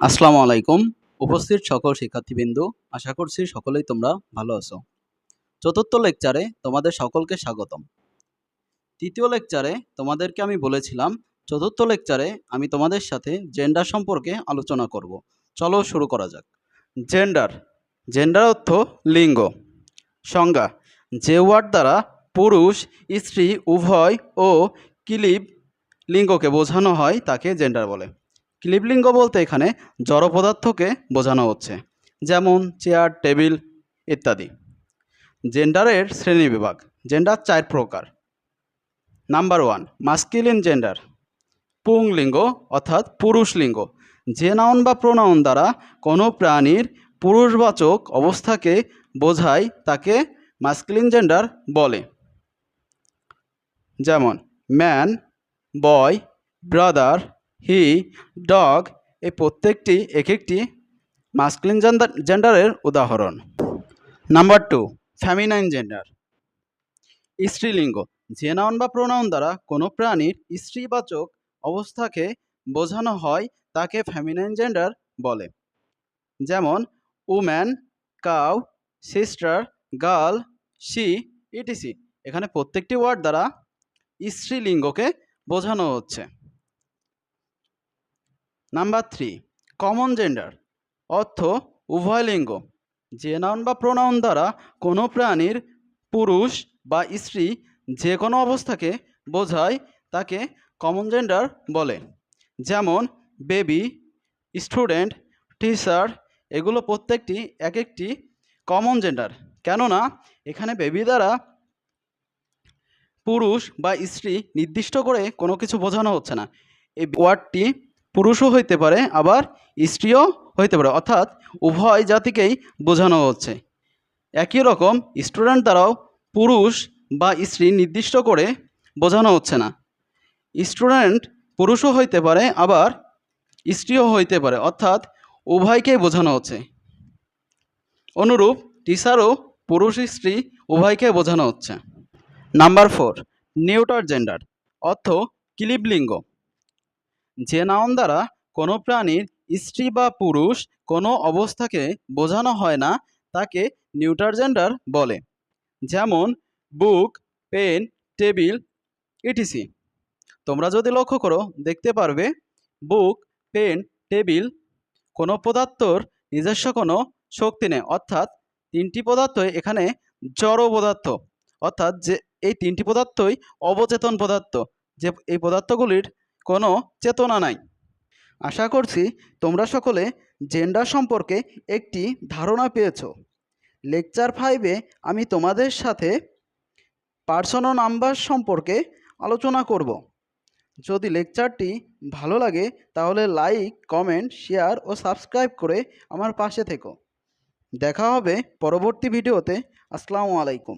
আসসালামু আলাইকুম। উপস্থিত সকল শিক্ষার্থীবৃন্দ, আশা করছি সকলেই তোমরা ভালো আছো। চতুর্থ লেকচারে তোমাদের সকলকে স্বাগতম। তৃতীয় লেকচারে তোমাদেরকে আমি বলেছিলাম চতুর্থ লেকচারে আমি তোমাদের সাথে জেন্ডার সম্পর্কে আলোচনা করব। চলো শুরু করা যাক। জেন্ডার জেন্ডার অর্থ লিঙ্গ। সংজ্ঞা: যে ওয়ার্ড দ্বারা পুরুষ স্ত্রী উভয় ও ক্লিব লিঙ্গকে বোঝানো হয় তাকে জেন্ডার বলে। ক্লিব লিঙ্গ বলতে এখানে জড় পদার্থকে বোঝানো হচ্ছে, যেমন চেয়ার, টেবিল ইত্যাদি। জেন্ডারের শ্রেণীবিভাগ: জেন্ডার 4 প্রকার। নাম্বার 1, মাস্কুলিন জেন্ডার, পুংলিঙ্গ অর্থাৎ পুরুষ লিঙ্গ। যে নাউন বা প্রোনাউন দ্বারা কোনো প্রাণীর পুরুষবাচক অবস্থাকে বোঝায় তাকে মাস্কুলিন জেন্ডার বলে, যেমন man, boy, brother, he, dog. এই প্রত্যেকটি এক একটি মাস্কুলিন জেন্ডারের উদাহরণ। নাম্বার 2, ফেমিনাইন জেন্ডার, স্ত্রীলিঙ্গ। যে নাউন বা প্রোনাউন দ্বারা কোনো প্রাণীর স্ত্রীবাচক অবস্থাকে বোঝানো হয় তাকে ফেমিনাইন জেন্ডার বলে, যেমন woman, cow, sister, girl, she etc. এখানে প্রত্যেকটি ওয়ার্ড দ্বারা স্ত্রীলিঙ্গকে বোঝানো হচ্ছে। নাম্বার 3, কমন জেন্ডার, অর্থ উভয় লিঙ্গ। যে নাউন বা প্রোনাউন দ্বারা কোনো প্রাণীর পুরুষ বা স্ত্রী যে কোনো অবস্থাকে বোঝায় তাকে কমন জেন্ডার বলে, যেমন বেবি, স্টুডেন্ট, টিচার। এগুলো প্রত্যেকটি এক একটি কমন জেন্ডার, কেননা এখানে বেবি দ্বারা পুরুষ বা স্ত্রী নির্দিষ্ট করে কোনো কিছু বোঝানো হচ্ছে না। এই ওয়ার্ডটি পুরুষও হইতে পারে আবার স্ত্রীও হইতে পারে, অর্থাৎ উভয় জাতিকেই বোঝানো হচ্ছে। একই রকম স্টুডেন্ট দ্বারাও পুরুষ বা স্ত্রী নির্দিষ্ট করে বোঝানো হচ্ছে না। স্টুডেন্ট পুরুষও হইতে পারে আবার স্ত্রীও হইতে পারে, অর্থাৎ উভয়কেই বোঝানো হচ্ছে। অনুরূপ টিচারও পুরুষ স্ত্রী উভয়কে বোঝানো হচ্ছে। নাম্বার 4, নিউটার জেন্ডার, অর্থ ক্লিব লিঙ্গ। যে নাউন দ্বারা কোনো প্রাণীর স্ত্রী বা পুরুষ কোনো অবস্থাকে বোঝানো হয় না তাকে নিউটার জেন্ডার বলে, যেমন বুক, পেন, টেবিল ইটিসি। তোমরা যদি লক্ষ্য করো দেখতে পারবে বুক, পেন, টেবিল কোনো পদার্থর নিজস্ব কোনো শক্তি নেই, অর্থাৎ তিনটি পদার্থই এখানে জড় পদার্থ, অর্থাৎ যে এই তিনটি পদার্থই অবচেতন পদার্থ, যে এই পদার্থগুলির কোনো চেতনা নাই। আশা করছি তোমরা সকলে জেন্ডার সম্পর্কে একটি ধারণা পেয়েছ। লেকচার 5-এ আমি তোমাদের সাথে পার্সন ও নাম্বার সম্পর্কে আলোচনা করব। যদি লেকচারটি ভালো লাগে তাহলে লাইক, কমেন্ট, শেয়ার ও সাবস্ক্রাইব করে আমার পাশে থেকো। দেখা হবে পরবর্তী ভিডিওতে। আসসালামু আলাইকুম।